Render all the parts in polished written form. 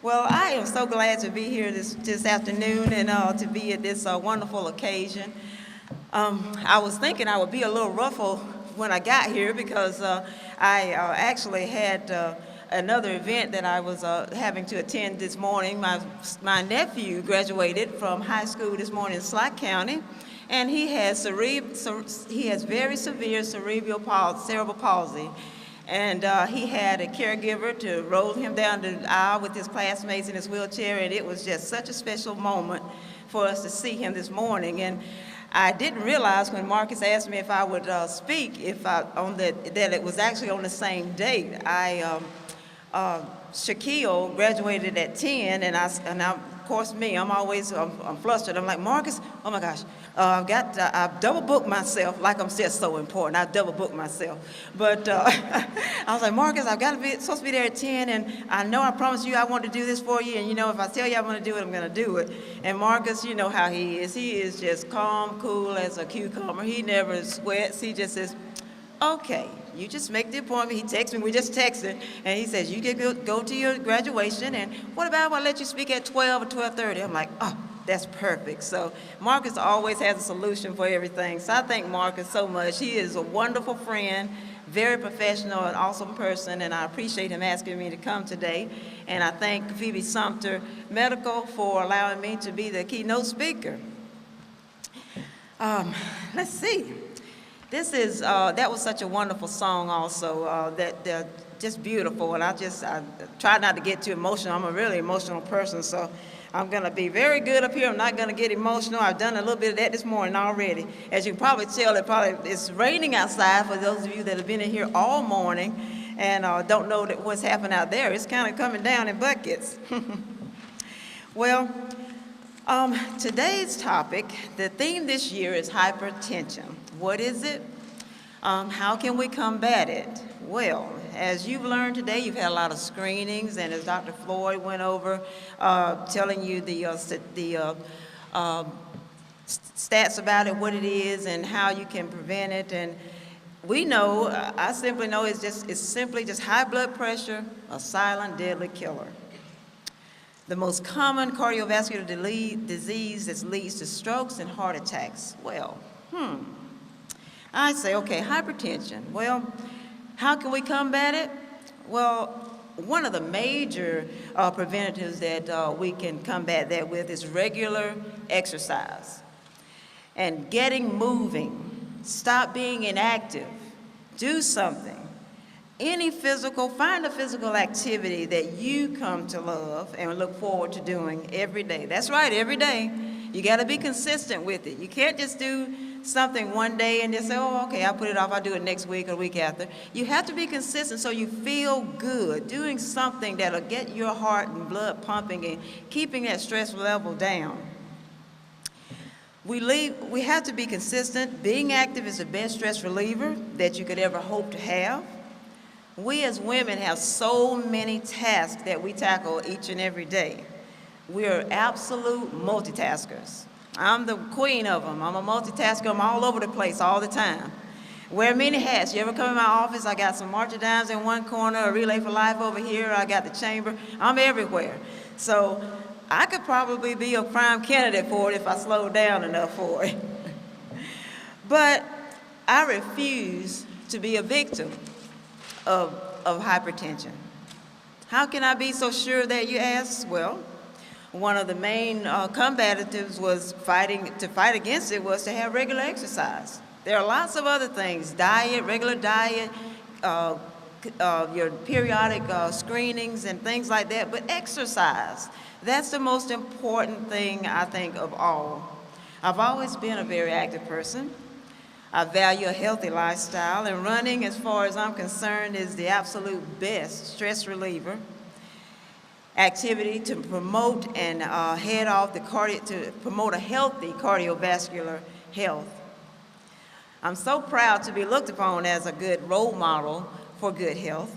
Well, I am so glad to be here this afternoon and to be at this wonderful occasion. I was thinking I would be a little ruffled when I got here because I actually had another event that I was having to attend this morning. My nephew graduated from high school this morning in Slack County, and he has very severe cerebral palsy. And he had a caregiver to roll him down the aisle with his classmates in his wheelchair, and it was just such a special moment for us to see him this morning. And I didn't realize when Marcus asked me if I would speak, that it was actually on the same date. Shaquille graduated at 10, and of course I'm always flustered. I'm like, Marcus, oh my gosh, I've double booked myself, like I'm just so important. I've double booked myself. But I was like, Marcus, I've got to supposed to be there at 10, and I know I promised you I want to do this for you, and if I tell you I'm going to do it, I'm going to do it. And Marcus, you know how he is. He is just calm, cool as a cucumber. He never sweats. He just says, okay, you just make the appointment. He texts me, we just texted, and he says, you can go to your graduation, and what about if I let you speak at 12 or 12:30? I'm like, oh, that's perfect. So Marcus always has a solution for everything. So I thank Marcus so much. He is a wonderful friend, very professional, an awesome person, and I appreciate him asking me to come today. And I thank Phoebe Sumter Medical for allowing me to be the keynote speaker. Let's see. That was such a wonderful song also, that just beautiful, and I try not to get too emotional. I'm a really emotional person, so I'm going to be very good up here. I'm not going to get emotional. I've done a little bit of that this morning already. As you can probably tell, it's raining outside for those of you that have been in here all morning and don't know what's happening out there. It's kind of coming down in buckets. Well, today's topic, the theme this year is hypertension. What is it? How can we combat it? Well, as you've learned today, you've had a lot of screenings, and as Dr. Floyd went over, telling you the stats about it, what it is, and how you can prevent it. And we know, I simply know it's simply just high blood pressure, a silent, deadly killer. The most common cardiovascular disease that leads to strokes and heart attacks. Well, I say, okay, hypertension. Well, how can we combat it? Well, one of the major preventatives that we can combat that with is regular exercise and getting moving. Stop being inactive. Do something. Find a physical activity that you come to love and look forward to doing every day. That's right, every day. You got to be consistent with it. You can't just do something one day and just say, oh, okay, I'll put it off, I'll do it next week or the week after. You have to be consistent so you feel good, doing something that'll get your heart and blood pumping and keeping that stress level down. We have to be consistent. Being active is the best stress reliever that you could ever hope to have. We as women have so many tasks that we tackle each and every day. We are absolute multitaskers. I'm the queen of them. I'm a multitasker. I'm all over the place all the time. Wear many hats. You ever come in my office, I got some marching dimes in one corner, a Relay for Life over here, I got the chamber. I'm everywhere. So I could probably be a prime candidate for it if I slowed down enough for it. But I refuse to be a victim of hypertension. How can I be so sure that, you ask? Well, one of the main combatives was to fight against it was to have regular exercise. There are lots of other things, regular diet, your periodic screenings and things like that, but exercise, that's the most important thing I think of all. I've always been a very active person. I value a healthy lifestyle, and running, as far as I'm concerned, is the absolute best stress reliever activity to promote and to promote a healthy cardiovascular health. I'm so proud to be looked upon as a good role model for good health.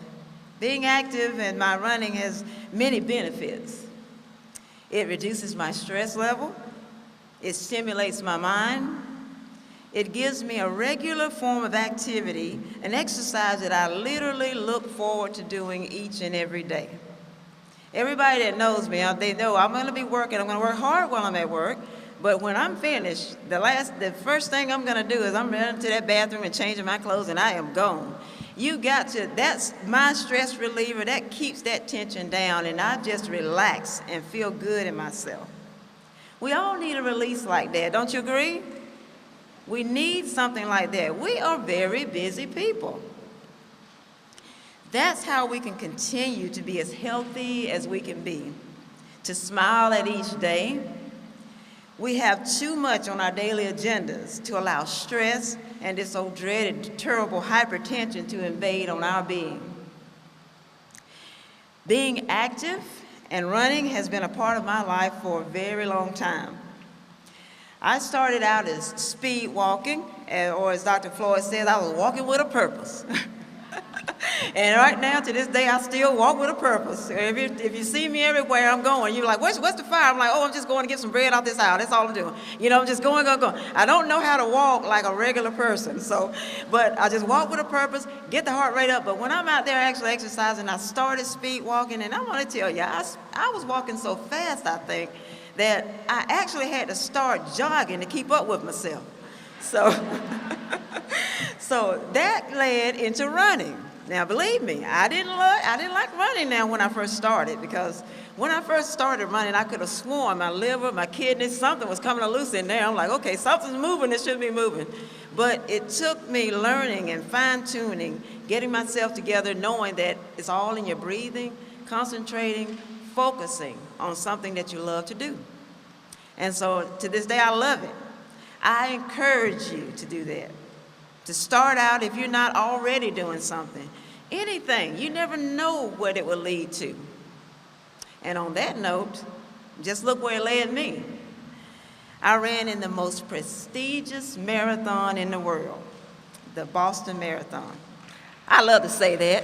Being active and my running has many benefits. It reduces my stress level. It stimulates my mind. It gives me a regular form of activity, an exercise that I literally look forward to doing each and every day. Everybody that knows me, they know I'm going to be working. I'm going to work hard while I'm at work. But when I'm finished, the first thing I'm going to do is I'm running to that bathroom and changing my clothes, and I am gone. That's my stress reliever. That keeps that tension down, and I just relax and feel good in myself. We all need a release like that, don't you agree? We need something like that. We are very busy people. That's how we can continue to be as healthy as we can be, to smile at each day. We have too much on our daily agendas to allow stress and this old dreaded, terrible hypertension to invade on our being. Being active and running has been a part of my life for a very long time. I started out as speed walking, or as Dr. Floyd says, I was walking with a purpose. And right now, to this day, I still walk with a purpose. If you see me everywhere I'm going, you're like, what's the fire? I'm like, I'm just going to get some bread out this house. That's all I'm doing. I'm just going. I don't know how to walk like a regular person, but I just walk with a purpose, get the heart rate up. But when I'm out there actually exercising, I started speed walking, and I want to tell you, I was walking so fast, I think, that I actually had to start jogging to keep up with myself. So that led into running. Now, believe me, I didn't like running now when I first started, because when I first started running, I could have sworn my liver, my kidneys, something was coming loose in there. I'm like, okay, something's moving, it should be moving. But it took me learning and fine-tuning, getting myself together, knowing that it's all in your breathing, concentrating, focusing on something that you love to do. And so to this day, I love it. I encourage you to do that. To start out, if you're not already doing something, anything, you never know what it will lead to. And on that note, just look where it led me. I ran in the most prestigious marathon in the world, the Boston Marathon. I love to say that.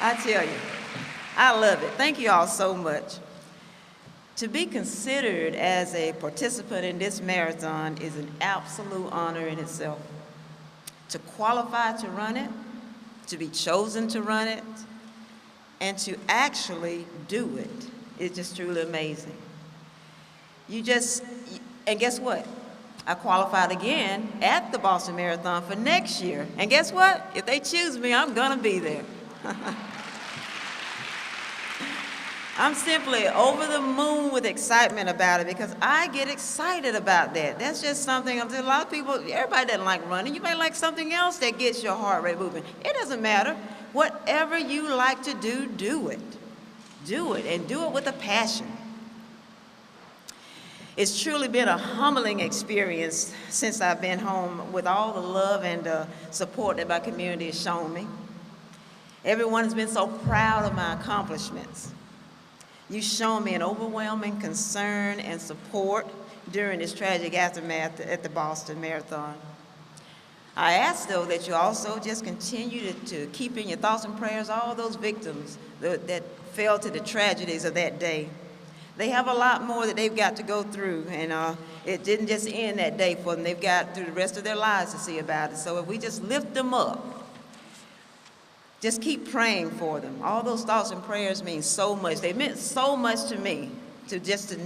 I tell you, I love it. Thank you all so much. To be considered as a participant in this marathon is an absolute honor in itself. To qualify to run it, to be chosen to run it, and to actually do it is just truly amazing. And guess what? I qualified again at the Boston Marathon for next year. And guess what? If they choose me, I'm gonna be there. I'm simply over the moon with excitement about it, because I get excited about that. That's just something, a lot of people, everybody doesn't like running. You may like something else that gets your heart rate moving. It doesn't matter. Whatever you like to do, do it. Do it, and do it with a passion. It's truly been a humbling experience since I've been home, with all the love and support that my community has shown me. Everyone has been so proud of my accomplishments. You've shown me an overwhelming concern and support during this tragic aftermath at the Boston Marathon. I ask, though, that you also just continue to keep in your thoughts and prayers all those victims that fell to the tragedies of that day. They have a lot more that they've got to go through, and it didn't just end that day for them. They've got through the rest of their lives to see about it. So if we just lift them up, just keep praying for them. All those thoughts and prayers mean so much. They meant so much to me, to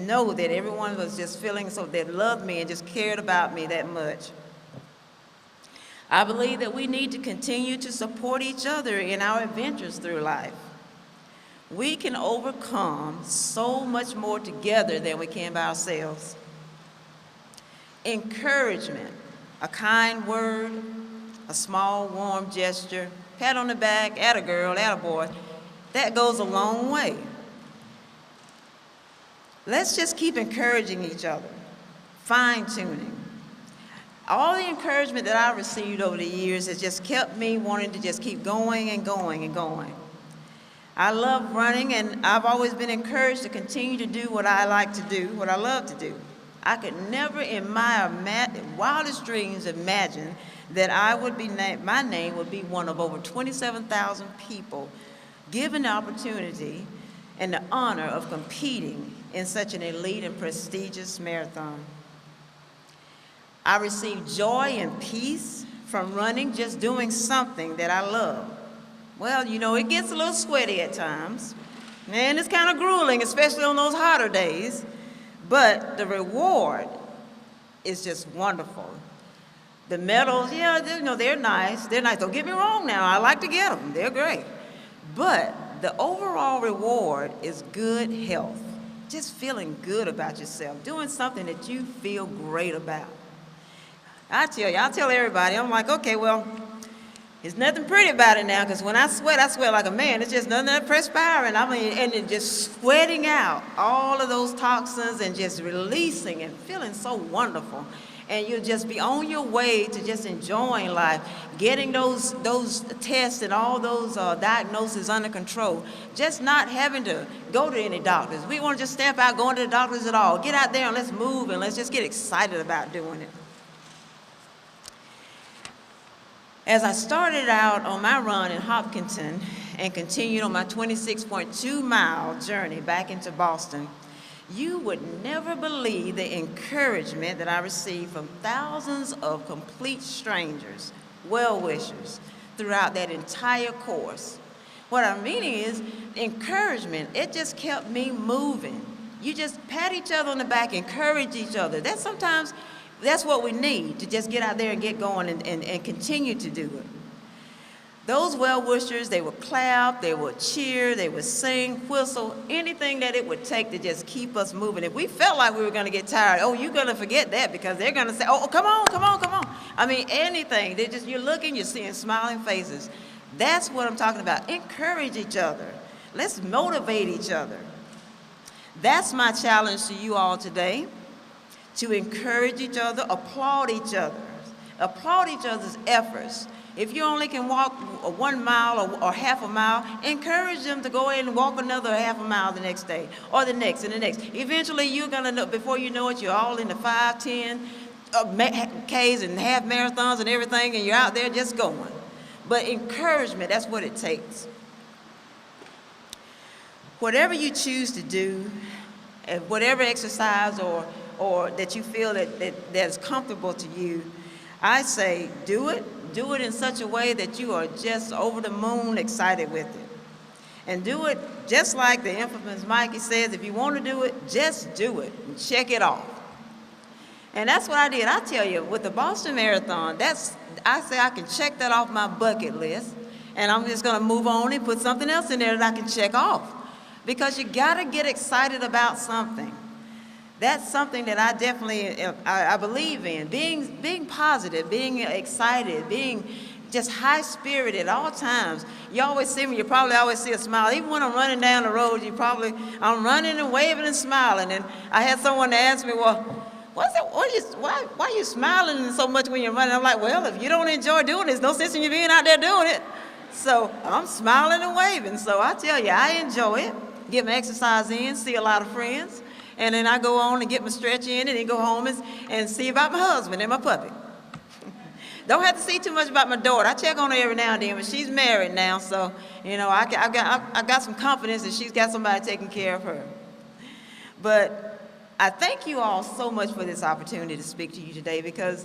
know that everyone was just feeling so, they loved me and just cared about me that much. I believe that we need to continue to support each other in our adventures through life. We can overcome so much more together than we can by ourselves. Encouragement, a kind word, a small warm gesture, pat on the back, atta girl, atta boy, that goes a long way. Let's just keep encouraging each other, fine-tuning. All the encouragement that I've received over the years has just kept me wanting to just keep going and going and going. I love running, and I've always been encouraged to continue to do what I like to do, what I love to do. I could never in my wildest dreams imagine that my name would be one of over 27,000 people given the opportunity and the honor of competing in such an elite and prestigious marathon. I receive joy and peace from running, just doing something that I love. Well, it gets a little sweaty at times, and it's kind of grueling, especially on those hotter days, but the reward is just wonderful. The medals, yeah, they're nice. They're nice. Don't get me wrong now. I like to get them. They're great. But the overall reward is good health. Just feeling good about yourself, doing something that you feel great about. I tell everybody, I'm like, okay, well, there's nothing pretty about it now, because when I sweat like a man. It's just nothing but perspiring. And then just sweating out all of those toxins and just releasing and feeling so wonderful. And you'll just be on your way to just enjoying life, getting those tests and all those diagnoses under control, just not having to go to any doctors. We want to just stamp out going to the doctors at all. Get out there and let's move and let's just get excited about doing it. As I started out on my run in Hopkinton and continued on my 26.2-mile journey back into Boston, you would never believe the encouragement that I received from thousands of complete strangers, well-wishers, throughout that entire course. What I'm meaning is encouragement. It just kept me moving. You just pat each other on the back, encourage each other. That's what we need, to just get out there and get going and continue to do it. Those well-wishers, they would clap, they would cheer, they would sing, whistle, anything that it would take to just keep us moving. If we felt like we were going to get tired, oh, you're going to forget that, because they're going to say, oh, come on, come on, come on. I mean, anything. You're looking, you're seeing smiling faces. That's what I'm talking about. Encourage each other. Let's motivate each other. That's my challenge to you all today, to encourage each other, applaud each other's efforts. If you only can walk 1 mile or half a mile, encourage them to go in and walk another half a mile the next day, or the next and the next. Eventually, you're going to know, before you know it, you're all in the 5, 10 Ks and half marathons and everything, and you're out there just going. But encouragement, that's what it takes. Whatever you choose to do, whatever exercise or that you feel that's comfortable to you, I say do it. Do it in such a way that you are just over the moon excited with it. And do it just like the infamous Mikey says, if you want to do it, just do it and check it off. And that's what I did. I tell you, with the Boston Marathon, I say I can check that off my bucket list, and I'm just going to move on and put something else in there that I can check off. Because you got to get excited about something. That's something that I definitely I believe in. Being positive, being excited, being just high-spirited at all times. You always see me, you probably always see a smile. Even when I'm running down the road, I'm running and waving and smiling. And I had someone ask me, well, why are you smiling so much when you're running? I'm like, well, if you don't enjoy doing it, there's no sense in you being out there doing it. So I'm smiling and waving. So I tell you, I enjoy it. Get my exercise in, see a lot of friends. And then I go on and get my stretch in, and then go home and see about my husband and my puppy. Don't have to see too much about my daughter. I check on her every now and then, but she's married now, so I got some confidence that she's got somebody taking care of her. But I thank you all so much for this opportunity to speak to you today, because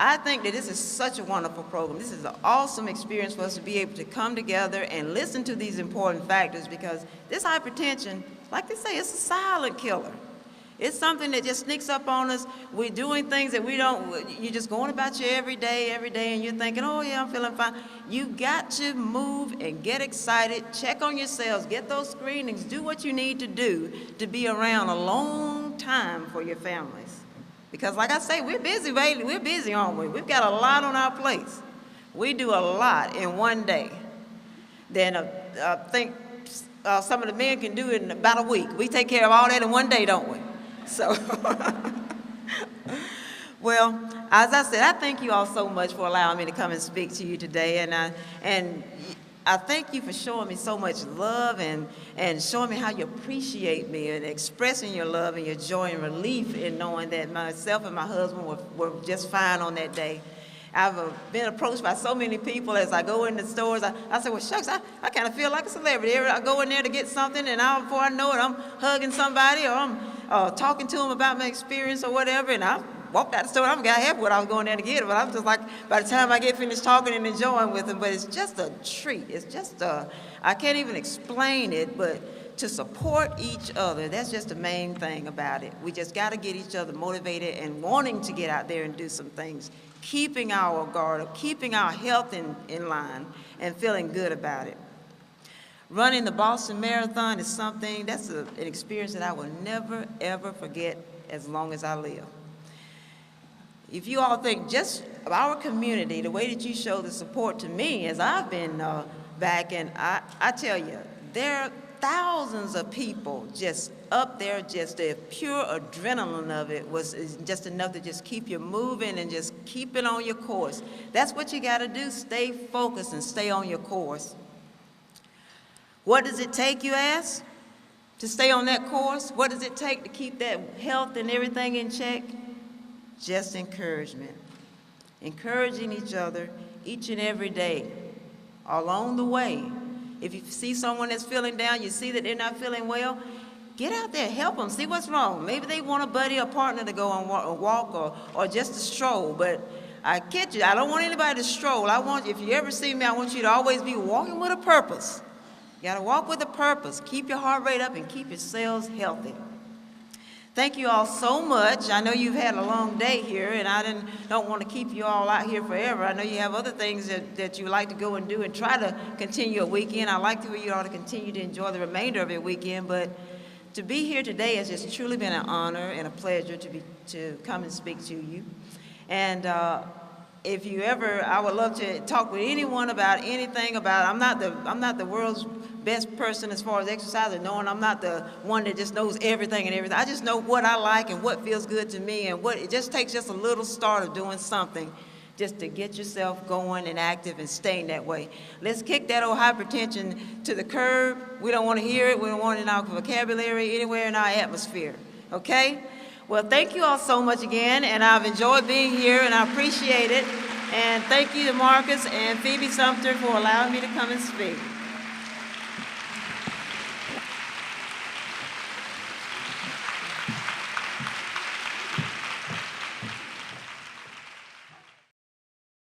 I think that this is such a wonderful program. This is an awesome experience for us to be able to come together and listen to these important factors, because this hypertension, like they say, it's a silent killer. It's something that just sneaks up on us. We're doing things that you're just going about your every day, and you're thinking, oh yeah, I'm feeling fine. You got to move and get excited, check on yourselves, get those screenings, do what you need to do to be around a long time for your families. Because like I say, we're busy, baby. We're busy, aren't we? We've got a lot on our plates. We do a lot in one day. Then I think some of the men can do it in about a week. We take care of all that in one day, don't we? So, well, as I said, I thank you all so much for allowing me to come and speak to you today. And I thank you for showing me so much love and showing me how you appreciate me and expressing your love and your joy and relief in knowing that myself and my husband were just fine on that day. I've been approached by so many people as I go in the stores. I say, well, shucks, I kind of feel like a celebrity. I go in there to get something, and before I know it, I'm hugging somebody, or I'm talking to them about my experience or whatever, and walked out the store, I got half what I was going there to get, but I'm just like, by the time I get finished talking and enjoying with them, but it's just a treat. It's just I can't even explain it, but to support each other, that's just the main thing about it. We just got to get each other motivated and wanting to get out there and do some things, keeping our guard up, keeping our health in line, and feeling good about it. Running the Boston Marathon is something, that's an experience that I will never, ever forget as long as I live. If you all think just of our community, the way that you show the support to me as I've been back, and I tell you, there are thousands of people just up there, just the pure adrenaline of it is just enough to just keep you moving and just keep it on your course. That's what you got to do, stay focused and stay on your course. What does it take, you ask, to stay on that course? What does it take to keep that health and everything in check? Just encouragement. Encouraging each other each and every day, along the way. If you see someone that's feeling down, you see that they're not feeling well, get out there, help them, see what's wrong. Maybe they want a buddy or partner to go on a walk or just a stroll, but I get you, I don't want anybody to stroll. If you ever see me, I want you to always be walking with a purpose. You got to walk with a purpose. Keep your heart rate up and keep your cells healthy. Thank you all so much. I know you've had a long day here, and I don't want to keep you all out here forever. I know you have other things that you like to go and do and try to continue a weekend. I'd like for you all to continue to enjoy the remainder of your weekend, but to be here today has just truly been an honor and a pleasure to come and speak to you. And if you ever, I would love to talk with anyone about anything about, I'm not the world's best person as far as exercise and knowing I'm not the one that just knows everything and everything. I just know what I like and what feels good to me, and it just takes just a little start of doing something just to get yourself going and active and staying that way. Let's kick that old hypertension to the curb. We don't want to hear it. We don't want it in our vocabulary, anywhere in our atmosphere, okay? Well, thank you all so much again, and I've enjoyed being here, and I appreciate it. And thank you to Marcus and Phoebe Sumter for allowing me to come and speak.